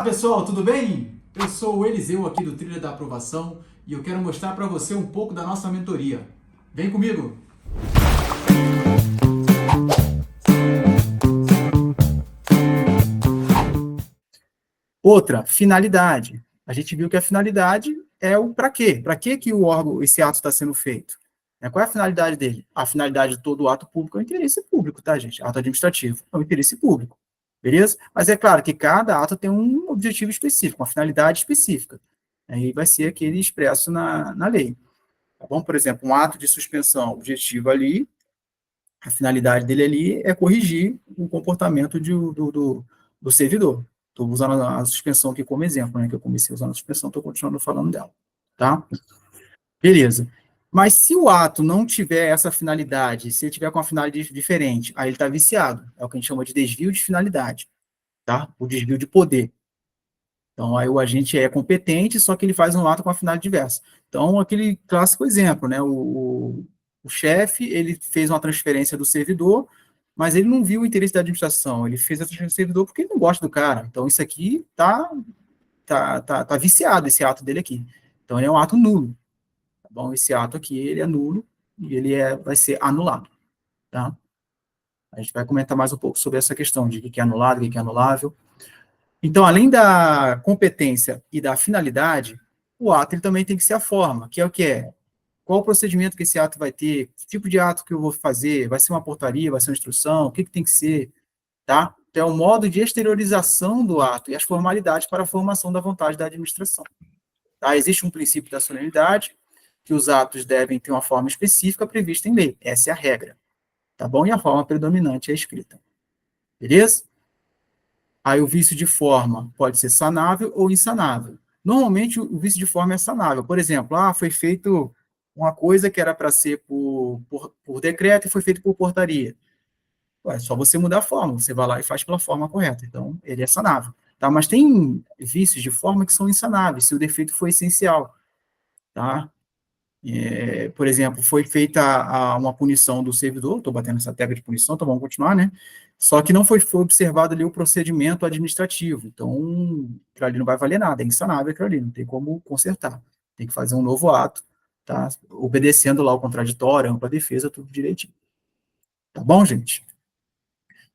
Pessoal, tudo bem? Eu sou o Eliseu aqui do Trilha da Aprovação e eu quero mostrar para você um pouco da nossa mentoria. Vem comigo! Outra, finalidade. A gente viu que a finalidade é o para quê? Para que que o órgão, esse ato está sendo feito? Qual é a finalidade dele? A finalidade de todo ato público é o interesse público, tá, gente? Ato administrativo é o interesse público, beleza? Mas é claro que cada ato tem um objetivo específico, uma finalidade específica. Aí vai ser aquele expresso na lei. Tá bom? Por exemplo, um ato de suspensão objetivo ali, a finalidade dele ali é corrigir o comportamento do servidor. Estou usando a suspensão aqui como exemplo, né? Que eu comecei usando a suspensão, estou continuando falando dela. Tá? Beleza. Mas se o ato não tiver essa finalidade, se ele tiver com uma finalidade diferente, aí ele está viciado. É o que a gente chama de desvio de finalidade, tá? O desvio de poder. Então, aí o agente é competente, só que ele faz um ato com a finalidade diversa. Então, aquele clássico exemplo, né? O chefe, ele fez uma transferência do servidor, mas ele não viu o interesse da administração. Ele fez a transferência do servidor porque ele não gosta do cara. Então, isso aqui tá viciado, esse ato dele aqui. Então, ele é um ato nulo. Tá bom? Esse ato aqui, ele é nulo e vai ser anulado, tá? A gente vai comentar mais um pouco sobre essa questão de o que é anulado, o que é anulável. Então, além da competência e da finalidade, o ato ele também tem que ser a forma, que é o que é. Qual o procedimento que esse ato vai ter? Que tipo de ato que eu vou fazer? Vai ser uma portaria? Vai ser uma instrução? O que, que tem que ser? Tá? Então, é o modo de exteriorização do ato e as formalidades para a formação da vontade da administração. Tá? Existe um princípio da solenidade, que os atos devem ter uma forma específica prevista em lei. Essa é a regra. Tá bom? E a forma predominante é a escrita. Beleza? Aí o vício de forma pode ser sanável ou insanável. Normalmente o vício de forma é sanável. Por exemplo, foi feito uma coisa que era para ser por decreto e foi feito por portaria. Ué, é só você mudar a forma, você vai lá e faz pela forma correta. Então, ele é sanável. Tá? Mas tem vícios de forma que são insanáveis, se o defeito for essencial. Tá? Por exemplo, foi feita uma punição do servidor, estou batendo essa tecla de punição, então vamos continuar, né? Só que não foi observado ali o procedimento administrativo, então aquilo ali não vai valer nada, é insanável aquilo ali, não tem como consertar. Tem que fazer um novo ato, tá? Obedecendo lá o contraditório, ampla defesa, tudo direitinho. Tá bom, gente?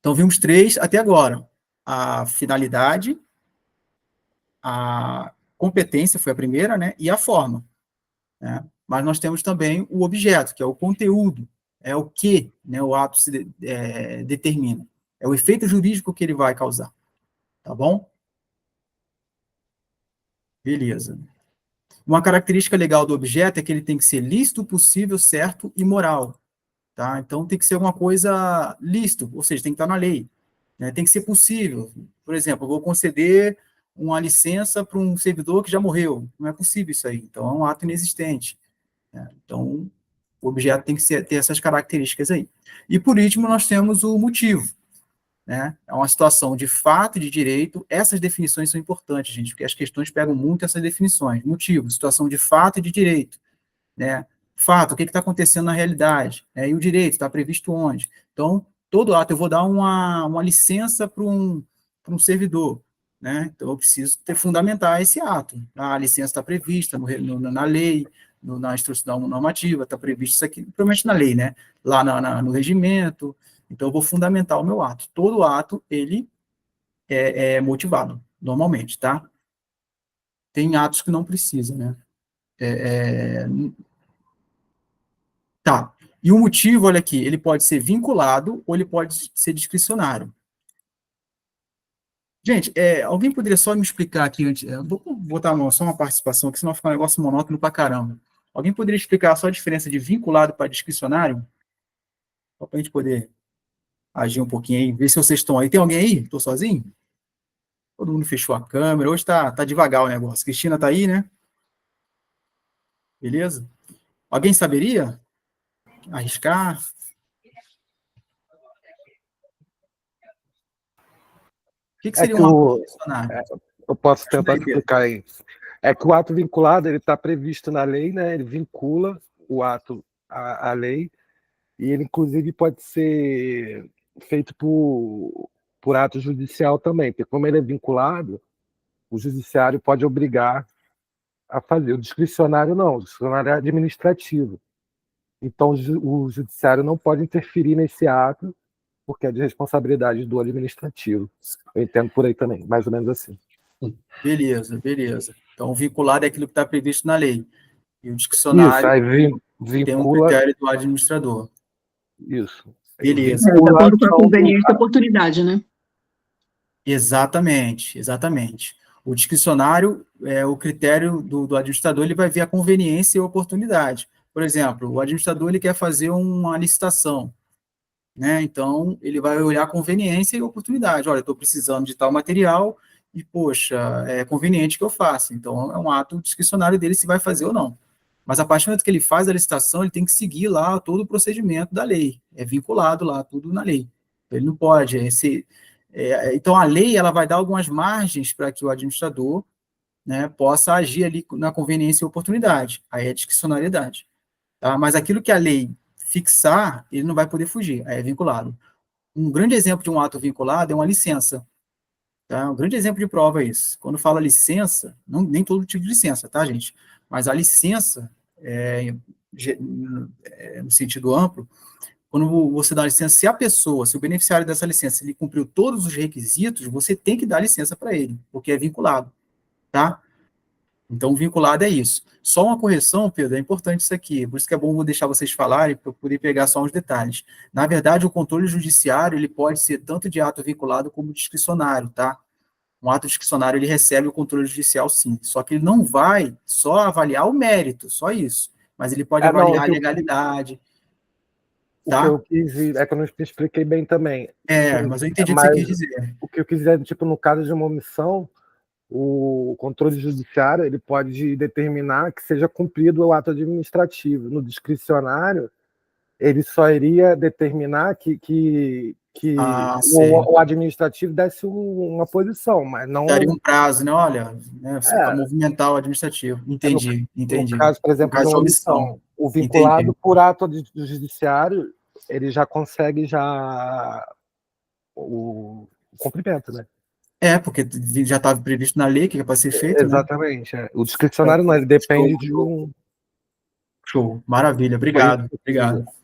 Então vimos três até agora. A finalidade, a competência foi a primeira, né? E a forma. Né? Mas nós temos também o objeto, que é o conteúdo, é o que, né, o ato determina. É o efeito jurídico que ele vai causar. Tá bom? Beleza. Uma característica legal do objeto é que ele tem que ser lícito, possível, certo e moral. Tá? Então tem que ser alguma coisa lícito, ou seja, tem que estar na lei. Né? Tem que ser possível. Por exemplo, eu vou conceder uma licença para um servidor que já morreu. Não é possível isso aí. Então é um ato inexistente. Né? Então, o objeto tem que ter essas características aí. E, por último, nós temos o motivo. Né? É uma situação de fato e de direito. Essas definições são importantes, gente, porque as questões pegam muito essas definições. Motivo, situação de fato e de direito. Né? Fato, o que está acontecendo na realidade? E o direito, está previsto onde? Então, todo ato, eu vou dar uma licença para um servidor. Né? Então, eu preciso fundamentar esse ato. A licença está prevista na lei, na instrução normativa, está previsto isso aqui, provavelmente na lei, né? Lá no regimento. Então, eu vou fundamentar o meu ato. Todo ato, ele é motivado, normalmente, tá? Tem atos que não precisam, né? Tá. E o motivo, olha aqui, ele pode ser vinculado ou ele pode ser discricionário. Gente, alguém poderia só me explicar aqui antes? Vou botar só uma participação aqui, senão vai ficar um negócio monótono pra caramba. Alguém poderia explicar só a diferença de vinculado para discricionário? Só para a gente poder agir um pouquinho aí, ver se vocês estão aí. Tem alguém aí? Estou sozinho? Todo mundo fechou a câmera. Hoje tá devagar o negócio. Cristina tá aí, né? Beleza? Alguém saberia arriscar? O que É seria que um ato o, discricionário? é, eu posso Ajuda tentar aí, Pedro. explicar aí. É que o ato vinculado ele está previsto na lei, né? Ele vincula o ato à lei e ele inclusive pode ser feito por ato judicial também, porque como ele é vinculado, o judiciário pode obrigar a fazer. O discricionário não, o discricionário é administrativo. Então, o judiciário não pode interferir nesse ato, porque é de responsabilidade do administrativo. Eu entendo por aí também, mais ou menos assim. Beleza, beleza. Então, vinculado é aquilo que está previsto na lei. E o Isso, diccionário aí tem um vincula. critério do administrador. Isso. Beleza. De acordo com a Vinculação do. conveniência e oportunidade, né? Exatamente, exatamente. O discricionário, o critério do administrador, ele vai ver a conveniência e a oportunidade. Por exemplo, o administrador ele quer fazer uma licitação, né? Então, ele vai olhar a conveniência e a oportunidade. Olha, estou precisando de tal material e, poxa, é conveniente que eu faça. Então, é um ato discricionário dele se vai fazer ou não. Mas a partir do momento que ele faz a licitação, ele tem que seguir lá todo o procedimento da lei. É vinculado lá, tudo na lei. Ele não pode. Então, a lei ela vai dar algumas margens para que o administrador, né, possa agir ali na conveniência e oportunidade. Aí é discricionariedade. Tá? Mas aquilo que a lei fixar, ele não vai poder fugir. Aí é vinculado. Um grande exemplo de um ato vinculado é uma licença. Tá? Um grande exemplo de prova é isso. Quando fala licença, não, nem todo tipo de licença, tá, gente? Mas a licença, no sentido amplo, quando você dá licença, se a pessoa, se o beneficiário dessa licença, ele cumpriu todos os requisitos, você tem que dar licença para ele, porque é vinculado, tá? Então, vinculado é isso. Só uma correção, Pedro, é importante isso aqui, por isso que é bom vou deixar vocês falarem, para eu poder pegar só uns detalhes. Na verdade, o controle judiciário, ele pode ser tanto de ato vinculado como discricionário, tá? Um ato discricionário, ele recebe o controle judicial, sim. Só que ele não vai só avaliar o mérito, só isso. Mas ele pode Não, avaliar a legalidade, o que tá? eu quis é que eu não expliquei bem também. Mas eu entendi o que você Mas quis dizer. o que eu quis dizer, tipo, no caso de uma omissão, o controle judiciário ele pode determinar que seja cumprido o ato administrativo. No discricionário, ele só iria determinar que Sei. o administrativo desse uma posição, mas Daria não. um prazo, né? Olha, né, para É, movimentar o administrativo. no, Entendi, no entendi. caso, por No exemplo, de caso de uma omissão. omissão, o vinculado Entendi. por ato do judiciário, ele já consegue já o cumprimento, né? Porque já estava previsto na lei que é para ser feito, né? Exatamente. O discricionário não, ele depende Show, de show, um. show. Maravilha, Foi isso obrigado, que eu quis obrigado. dizer.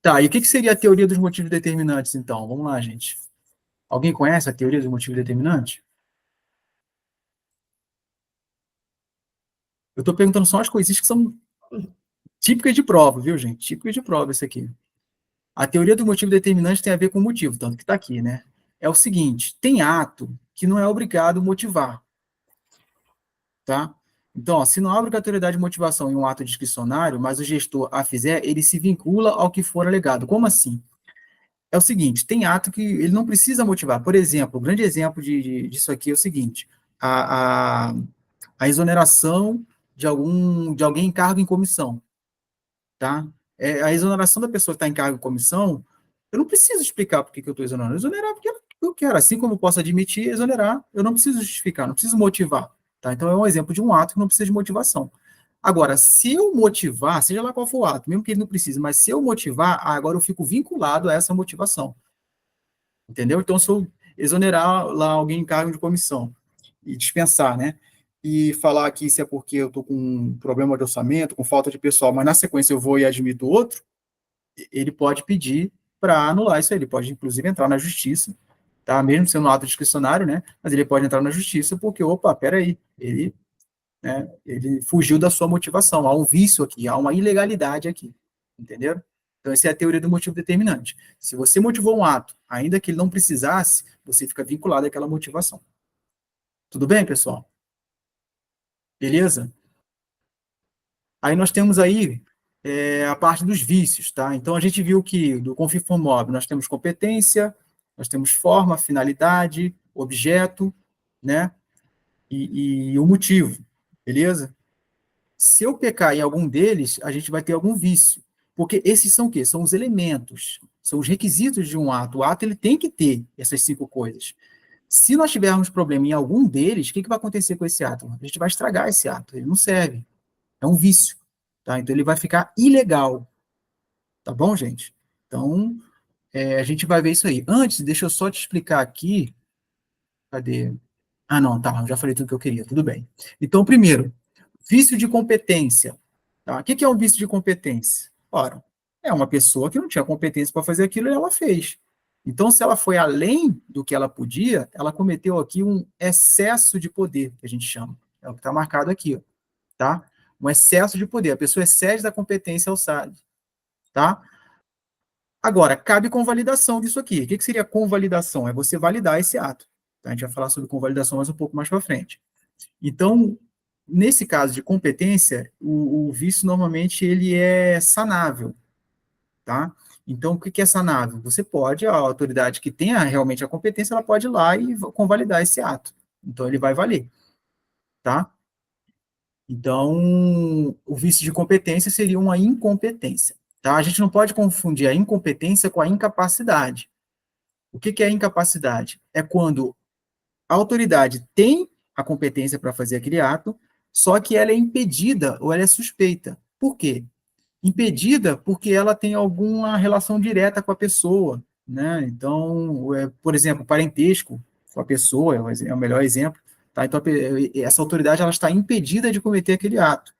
Tá, e o que seria a teoria dos motivos determinantes, então? Vamos lá, gente. Alguém conhece a teoria dos motivos determinantes? Eu estou perguntando só as coisinhas que são típicas de prova, viu, gente? Típicas de prova isso aqui. A teoria do motivo determinante tem a ver com o motivo, tanto que está aqui, né? É o seguinte, tem ato que não é obrigado a motivar, tá? Então, ó, se não há obrigatoriedade de motivação em um ato discricionário, mas o gestor a fizer, ele se vincula ao que for alegado. Como assim? É o seguinte, tem ato que ele não precisa motivar. Por exemplo, o grande exemplo disso aqui é o seguinte, a exoneração de alguém em cargo em comissão, tá? A exoneração da pessoa que está em cargo em comissão, eu não preciso explicar por que eu estou exonerando. Exonerar porque eu quero. Assim como eu posso admitir, exonerar, eu não preciso justificar, não preciso motivar. Tá? Então, é um exemplo de um ato que não precisa de motivação. Agora, se eu motivar, seja lá qual for o ato, mesmo que ele não precise, mas se eu motivar, agora eu fico vinculado a essa motivação. Entendeu? Então, se eu exonerar lá alguém em cargo de comissão e dispensar, né? E falar que isso é porque eu estou com um problema de orçamento, com falta de pessoal, mas na sequência eu vou e admito outro, ele pode pedir para anular isso aí. Ele pode, inclusive, entrar na justiça, tá? Mesmo sendo um ato discricionário, né? Mas ele pode entrar na justiça porque, opa, peraí, ele fugiu da sua motivação. Há um vício aqui, há uma ilegalidade aqui, entendeu? Então, essa é a teoria do motivo determinante. Se você motivou um ato, ainda que ele não precisasse, você fica vinculado àquela motivação. Tudo bem, pessoal? Beleza? Aí nós temos aí a parte dos vícios, tá? Então, a gente viu que do conflito móvel nós temos competência, nós temos forma, finalidade, objeto, né? E o motivo, beleza? Se eu pecar em algum deles, a gente vai ter algum vício. Porque esses são o quê? São os elementos, são os requisitos de um ato. O ato ele tem que ter essas 5 coisas. Se nós tivermos problema em algum deles, o que vai acontecer com esse ato? A gente vai estragar esse ato, ele não serve. É um vício. Tá? Então ele vai ficar ilegal. Tá bom, gente? Então, a gente vai ver isso aí. Antes, deixa eu só te explicar aqui. Cadê? Ah, não, tá, eu já falei tudo que eu queria, tudo bem. Então, primeiro, vício de competência. Tá? O que é um vício de competência? Ora, é uma pessoa que não tinha competência para fazer aquilo e ela fez. Então, se ela foi além do que ela podia, ela cometeu aqui um excesso de poder, que a gente chama. É o que está marcado aqui, ó, tá? Um excesso de poder. A pessoa excede da competência alçada, tá? Agora, cabe convalidação disso aqui. O que seria convalidação? É você validar esse ato. Tá? A gente vai falar sobre convalidação mais um pouco mais para frente. Então, nesse caso de competência, o vício normalmente ele é sanável, tá? Então, o que é sanável? Você pode, a autoridade que tenha realmente a competência, ela pode ir lá e convalidar esse ato. Então, ele vai valer, tá? Então, o vício de competência seria uma incompetência, tá? A gente não pode confundir a incompetência com a incapacidade. O que é incapacidade? É quando a autoridade tem a competência para fazer aquele ato, só que ela é impedida ou ela é suspeita. Por quê? Impedida porque ela tem alguma relação direta com a pessoa, né? Então, por exemplo, parentesco com a pessoa é o melhor exemplo, tá? Então, essa autoridade ela está impedida de cometer aquele ato,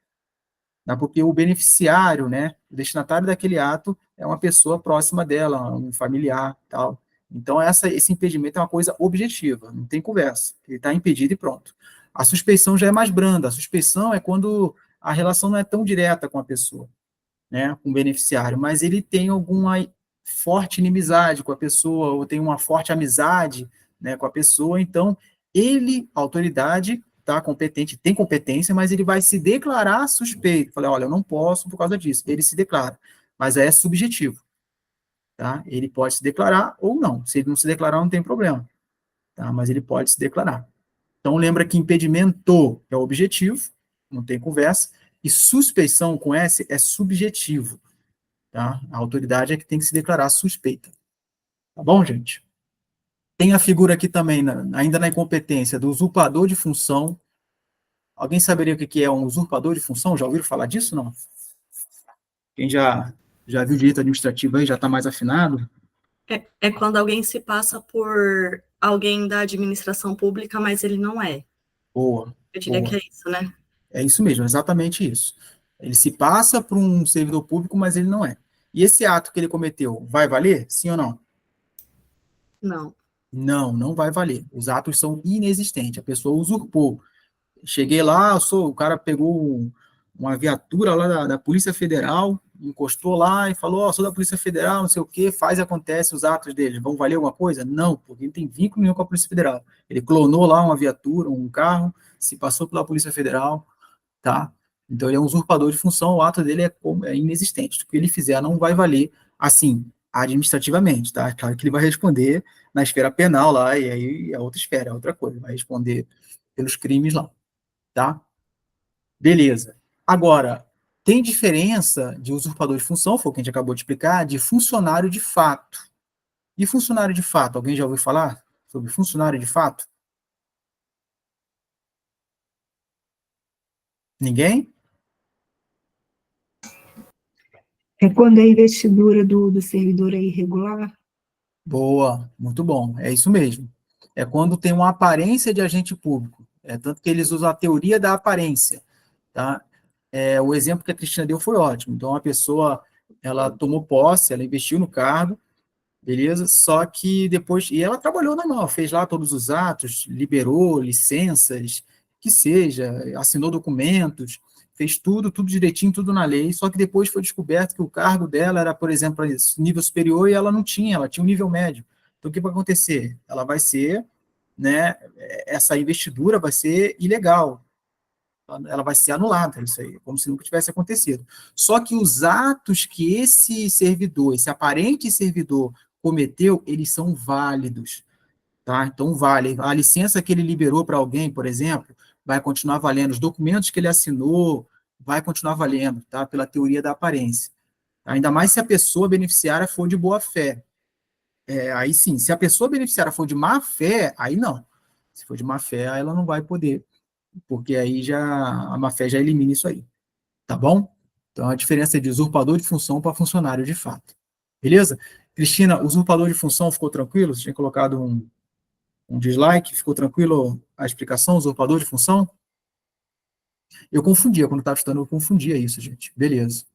né? Porque o beneficiário, né, o destinatário daquele ato é uma pessoa próxima dela, um familiar, tal. Então, esse impedimento é uma coisa objetiva, não tem conversa. Ele está impedido e pronto. A suspeição já é mais branda. A suspeição é quando a relação não é tão direta com a pessoa, né, com o beneficiário, mas ele tem alguma forte inimizade com a pessoa, ou tem uma forte amizade, né, com a pessoa, então ele, a autoridade, tá competente, tem competência, mas ele vai se declarar suspeito. Falei, olha, eu não posso por causa disso. Ele se declara, mas é subjetivo, tá? Ele pode se declarar ou não. Se ele não se declarar, não tem problema, tá? Mas ele pode se declarar. Então lembra que impedimento é objetivo, não tem conversa, e suspeição com S é subjetivo. Tá? A autoridade é que tem que se declarar suspeita. Tá bom, gente? Tem a figura aqui também, ainda na incompetência, do usurpador de função. Alguém saberia o que é um usurpador de função? Já ouviram falar disso? Não? Quem já viu direito administrativo aí, já está mais afinado? É quando alguém se passa por alguém da administração pública, mas ele não é. Boa. Eu diria Boa. que é isso, né? É isso mesmo, exatamente isso. Ele se passa por um servidor público, mas ele não é. E esse ato que ele cometeu, vai valer? Sim ou não? Não. Não, não vai valer. Os atos são inexistentes. A pessoa usurpou. Cheguei lá, o cara pegou uma viatura lá da Polícia Federal, encostou lá e falou, sou da Polícia Federal, não sei o quê, faz e acontece os atos dele. Vão valer alguma coisa? Não, porque não tem vínculo nenhum com a Polícia Federal. Ele clonou lá uma viatura, um carro, se passou pela Polícia Federal, tá? Então ele é um usurpador de função, o ato dele é inexistente. O que ele fizer não vai valer, assim, administrativamente, tá? Claro que ele vai responder na esfera penal lá, e aí é outra esfera, é outra coisa, vai responder pelos crimes lá, tá? Beleza. Agora, tem diferença de usurpador de função, foi o que a gente acabou de explicar, de funcionário de fato. E funcionário de fato, alguém já ouviu falar sobre funcionário de fato? Ninguém? É quando a investidura do servidor é irregular? Boa, muito bom, é isso mesmo. É quando tem uma aparência de agente público. É tanto que eles usam a teoria da aparência, tá? O exemplo que a Cristina deu foi ótimo. Então, a pessoa, ela tomou posse, ela investiu no cargo, beleza? Só que depois, e ela trabalhou normal, fez lá todos os atos, liberou licenças, que seja, assinou documentos, fez tudo direitinho, tudo na lei, só que depois foi descoberto que o cargo dela era, por exemplo, nível superior e ela tinha um nível médio. Então, o que vai acontecer? Ela vai ser, né, essa investidura vai ser ilegal, ela vai ser anulada, isso aí, como se nunca tivesse acontecido. Só que os atos que esse servidor, esse aparente servidor, cometeu, eles são válidos, tá? Então, vale. A licença que ele liberou para alguém, por exemplo, vai continuar valendo. Os documentos que ele assinou, vai continuar valendo, tá? Pela teoria da aparência. Ainda mais se a pessoa beneficiária for de boa fé. Aí sim, se a pessoa beneficiária for de má fé, aí não. Se for de má fé, ela não vai poder, porque aí já a má-fé já elimina isso aí, tá bom? Então a diferença é de usurpador de função para funcionário de fato. Beleza? Cristina, usurpador de função ficou tranquilo? Você tinha colocado Um dislike, ficou tranquilo a explicação, usurpador de função? Eu confundia, quando estava estudando, eu confundia isso, gente. Beleza.